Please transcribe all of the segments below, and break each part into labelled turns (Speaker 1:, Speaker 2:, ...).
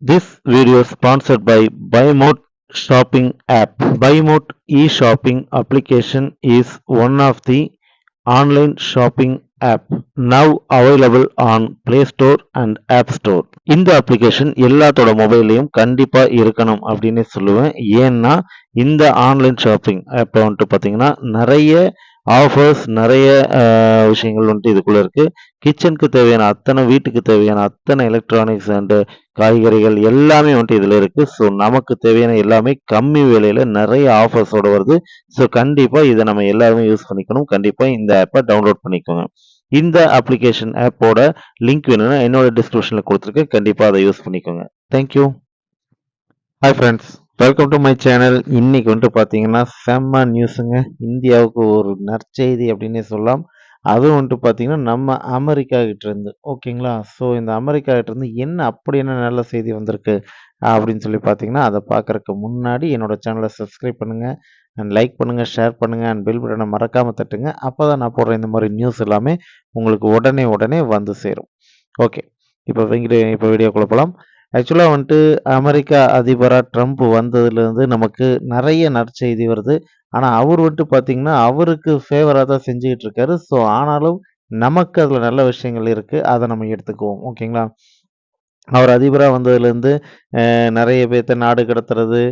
Speaker 1: This video is sponsored by BuyMote shopping app. BuyMote e-shopping application is one of the online shopping app now available on Play Store and App Store. இந்த application எல்லாத்தோட மொபைல்லையும் கண்டிப்பா இருக்கணும் அப்படின்னு சொல்லுவேன். ஏன்னா இந்த online shopping ஆப்ல வந்துட்டு பார்த்தீங்கன்னா நிறைய ஆஃபர்ஸ் நிறைய விஷயங்கள் வந்துட்டு இதுக்குள்ள இருக்கு. கிச்சனுக்கு தேவையான அத்தனை வீட்டுக்கு தேவையான அத்தனை எலக்ட்ரானிக்ஸ் அண்ட் காய்கறிகள் எல்லாமே வந்துட்டு இதில் இருக்குது. ஸோ நமக்கு தேவையான எல்லாமே கம்மி விலையில் நிறைய ஆஃபர்ஸோடு வருது. ஸோ கண்டிப்பாக இதை நம்ம எல்லாருமே யூஸ் பண்ணிக்கணும். கண்டிப்பாக இந்த ஆப்பை டவுன்லோட் பண்ணிக்கோங்க. இந்த அப்ளிகேஷன் ஆப்போட லிங்க் வேணும்னா என்னோட டிஸ்கிரிப்ஷனில் கொடுத்துருக்கேன். கண்டிப்பாக அதை யூஸ் பண்ணிக்கோங்க. Thank you. Hi friends, welcome to my channel. இன்னைக்கு வந்துட்டு பார்த்தீங்கன்னா செம்ம நியூஸுங்க. இந்தியாவுக்கு ஒரு நற்செய்தி அப்படின்னே சொல்லலாம். அதுவும் வந்துட்டு பார்த்தீங்கன்னா நம்ம அமெரிக்கா கிட்டேருந்து ஓகேங்களா. ஸோ இந்த அமெரிக்கா கிட்டேருந்து அப்படி என்ன நல்ல செய்தி வந்திருக்கு அப்படின்னு சொல்லி பார்த்தீங்கன்னா, அதை பார்க்குறக்கு முன்னாடி என்னோட சேனலை சப்ஸ்கிரைப் பண்ணுங்கள் அண்ட் லைக் பண்ணுங்கள், ஷேர் பண்ணுங்கள் அண்ட் பெல் பட்டனை மறக்காமல் தட்டுங்க. அப்போ தான் நான் போடுற இந்த மாதிரி நியூஸ் எல்லாமே உங்களுக்கு உடனே வந்து சேரும். ஓகே, இப்போ வீடியோக்குள்ள போகலாம். ஆக்சுவலாக வந்துட்டு அமெரிக்கா அதிபராக ட்ரம்ப் வந்ததுலேருந்து நமக்கு நிறைய நற்செய்தி வருது. ஆனால் அவர் வந்துட்டு பார்த்தீங்கன்னா அவருக்கு ஃபேவராக தான் செஞ்சுக்கிட்டு இருக்காரு. ஸோ ஆனாலும் நமக்கு அதில் நல்ல விஷயங்கள் இருக்குது, அதை நம்ம எடுத்துக்குவோம் ஓகேங்களா. அவர் அதிபராக வந்ததுலேருந்து நிறைய பேர்த்த நாடு கடத்துறது,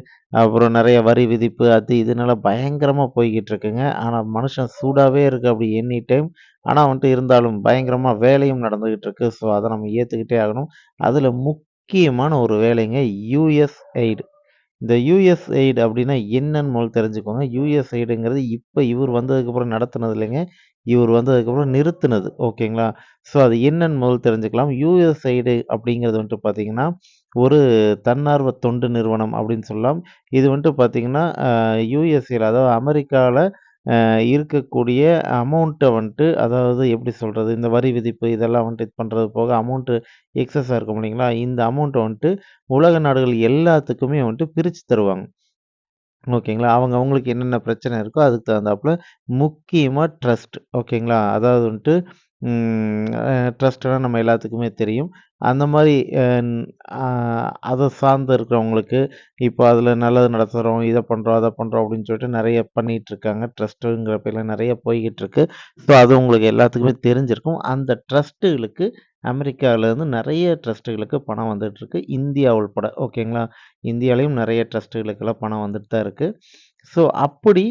Speaker 1: அப்புறம் நிறைய வரி விதிப்பு அது இதனால பயங்கரமாக போய்கிட்டு இருக்குங்க. ஆனால் மனுஷன் சூடாகவே இருக்குது அப்படி எனி டைம். ஆனால் வந்துட்டு இருந்தாலும் பயங்கரமாக வேலையும் நடந்துக்கிட்டு இருக்கு. ஸோ அதை நம்ம ஏற்றுக்கிட்டே ஆகணும். அதில் முக்கியமான ஒரு வேலைங்க யுஎஸ்எய்டு. இந்த யுஎஸ்எய்டு அப்படின்னா என்னன்னு முதல்ல தெரிஞ்சுக்கோங்க. யுஎஸ்எய்டுங்கிறது இப்போ இவர் வந்ததுக்கப்புறம் நடத்துனது இல்லைங்க. இவர் வந்ததுக்கப்புறம் நிறுத்துனது ஓகேங்களா. ஸோ அது என்னன்னு முதல்ல தெரிஞ்சுக்கலாம். யுஎஸ்எய்டு அப்படிங்கிறது வந்துட்டு பார்த்தீங்கன்னா ஒரு தன்னார்வ தொண்டு நிறுவனம் அப்படின்னு சொல்லலாம். இது வந்துட்டு பார்த்தீங்கன்னா யுஎஸ்ஏல அதாவது அமெரிக்காவில் இருக்கக்கூடிய அமௌண்ட்டை வந்துட்டு அதாவது எப்படி சொல்கிறது, இந்த வரி விதிப்பு இதெல்லாம் வந்துட்டு இது பண்ணுறது போக அமௌண்ட்டு எக்ஸஸாக இருக்கும் இல்லைங்களா. இந்த அமௌண்ட்டை வந்துட்டு உலக நாடுகள் எல்லாத்துக்குமே வந்துட்டு பிரித்து தருவாங்க ஓகேங்களா. அவங்களுக்கு என்னென்ன பிரச்சனை இருக்கோ அதுக்கு தகுந்தாப்புல முக்கியமாக ட்ரஸ்ட் ஓகேங்களா. அதாவது வந்துட்டு ட்ரஸ்ட்னா நம்ம எல்லாத்துக்குமே தெரியும். அந்த மாதிரி அதை சார்ந்து இருக்கிறவங்களுக்கு இப்போ அதில் நல்லது நடத்துகிறோம், இதை பண்ணுறோம் அதை பண்ணுறோம் அப்படின்னு சொல்லிட்டு நிறைய பண்ணிகிட்ருக்காங்க. ட்ரஸ்ட்டுங்கிற பேரில் நிறைய போய்கிட்டுருக்கு. ஸோ அது உங்களுக்கு எல்லாத்துக்குமே தெரிஞ்சிருக்கும். அந்த ட்ரஸ்ட்டுகளுக்கு அமெரிக்காவிலேருந்து நிறைய ட்ரஸ்ட்டுகளுக்கு பணம் வந்துட்டுருக்கு, இந்தியா உள்பட ஓகேங்களா. இந்தியாவிலையும் நிறைய ட்ரஸ்ட்டுகளுக்கெல்லாம் பணம் வந்துட்டு தான் இருக்குது. ஸோ அப்படி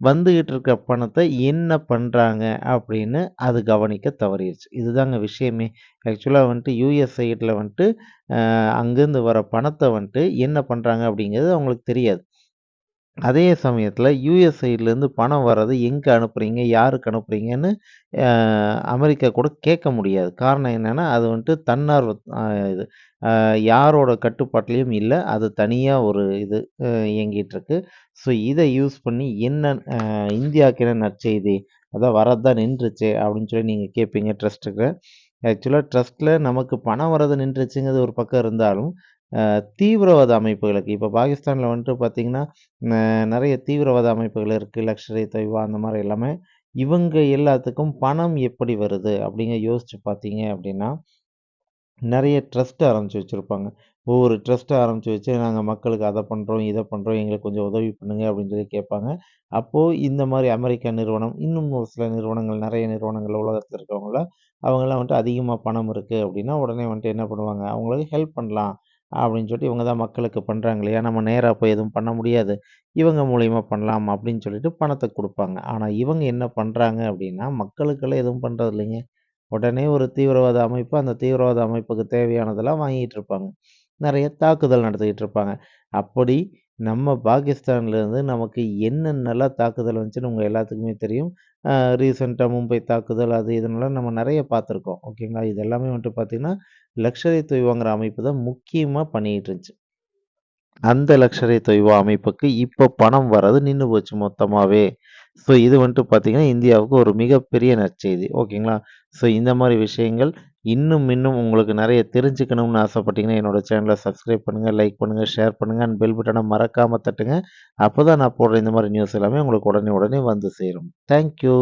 Speaker 1: வந்துகிட்டு இருக்க பணத்தை என்ன பண்ணுறாங்க அப்படின்னு அது கவனிக்க தவறிடுச்சு. இதுதாங்க விஷயமே. ஆக்சுவலாக வந்துட்டு யுஎஸ் சைடில் வந்துட்டு அங்கேருந்து வர பணத்தை வந்துட்டு என்ன பண்ணுறாங்க அப்படிங்கிறது அவங்களுக்கு தெரியாது. அதே சமயத்தில் யுஎஸ் சைட்லேருந்து பணம் வர்றது எங்கே அனுப்புகிறீங்க, யாருக்கு அனுப்புகிறீங்கன்னு அமெரிக்கா கூட கேட்க முடியாது. காரணம் என்னென்னா அது வந்துட்டு தன்னார்வ இது யாரோட கட்டுப்பாட்டிலையும் இல்லை. அது தனியாக ஒரு இது இயங்கிட்டுருக்கு. ஸோ இதை யூஸ் பண்ணி என்ன இந்தியாவுக்கு என்ன நற்செய்தி, அதான் வரதான் நின்றுச்சு அப்படின்னு சொல்லி நீங்கள் கேட்பீங்க ட்ரஸ்ட்டுக்கு. ஆக்சுவலாக ட்ரஸ்ட்டில் நமக்கு பணம் வர்றது நின்றுச்சுங்கிறது ஒரு பக்கம் இருந்தாலும் தீவிரவாத அமைப்புகளுக்கு இப்போ பாகிஸ்தானில் வந்துட்டு பார்த்திங்கன்னா நிறைய தீவிரவாத அமைப்புகள் இருக்குது, லஷ்கர் இ தொய்பா அந்த மாதிரி எல்லாமே. இவங்க எல்லாத்துக்கும் பணம் எப்படி வருது அப்படிங்க யோசிச்சு பார்த்தீங்க அப்படின்னா நிறைய ட்ரஸ்ட் ஆரம்பித்து வச்சுருப்பாங்க. ஒவ்வொரு ட்ரஸ்ட்டை ஆரம்பித்து வச்சு நாங்கள் மக்களுக்கு அதை பண்ணுறோம் இதை பண்ணுறோம் எங்களுக்கு கொஞ்சம் உதவி பண்ணுங்க அப்படின்னு சொல்லி கேட்பாங்க. அப்போது இந்த மாதிரி அமெரிக்கா நிறுவனம் இன்னும் ஒரு சில நிறுவனங்கள் நிறைய நிறுவனங்கள் உலகத்தில் இருக்கவங்கள அவங்களாம் வந்துட்டு அதிகமாக பணம் இருக்குது அப்படின்னா உடனே வந்துட்டு என்ன பண்ணுவாங்க, அவங்களுக்கு ஹெல்ப் பண்ணலாம் அப்படின்னு சொல்லிட்டு இவங்க தான் மக்களுக்கு பண்ணுறாங்க இல்லையா, நம்ம நேராக போய் எதுவும் பண்ண முடியாது, இவங்க மூலியமா பண்ணலாம் அப்படின்னு சொல்லிட்டு பணத்தை கொடுப்பாங்க. ஆனால் இவங்க என்ன பண்ணுறாங்க அப்படின்னா மக்களுக்கெல்லாம் எதுவும் பண்ணுறது இல்லைங்க. உடனே ஒரு தீவிரவாத அமைப்பு அந்த தீவிரவாத அமைப்புக்கு தேவையானதெல்லாம் வாங்கிட்டு இருப்பாங்க. நிறைய தாக்குதல் நடத்திக்கிட்டு இருப்பாங்க. அப்படி நம்ம பாகிஸ்தான்லேருந்து நமக்கு என்னென்னலாம் தாக்குதல் வந்துச்சுன்னு உங்கள் எல்லாத்துக்குமே தெரியும். ரீசெண்டாக மும்பை தாக்குதல் அது இதனால நம்ம நிறைய பார்த்துருக்கோம் ஓகேங்களா. இது எல்லாமே வந்துட்டு பார்த்திங்கன்னா லஷ்கர் இ தொய்பாங்கிற அமைப்பு தான் முக்கியமாக பண்ணிக்கிட்டு இருந்துச்சு. அந்த லக்ஷரி தொய்வா அமைப்புக்கு இப்போ பணம் வர்றது நின்று போச்சு மொத்தமாகவே. ஸோ இது வந்துட்டு பார்த்தீங்கன்னா இந்தியாவுக்கு ஒரு மிகப்பெரிய நற்செய்தி ஓகேங்களா. ஸோ இந்த மாதிரி விஷயங்கள் இன்னும் உங்களுக்கு நிறைய தெரிஞ்சுக்கணும்னு ஆசைப்பட்டீங்கன்னா என்னோட சேனலை சப்ஸ்கிரைப் பண்ணுங்கள், லைக் பண்ணுங்கள், ஷேர் பண்ணுங்கள் அண்ட் பெல் பட்டனை மறக்காமல் தட்டுங்க. அப்போ தான் நான் போடுற இந்த மாதிரி நியூஸ் எல்லாமே உங்களுக்கு உடனே வந்து சேரும். தேங்க்யூ.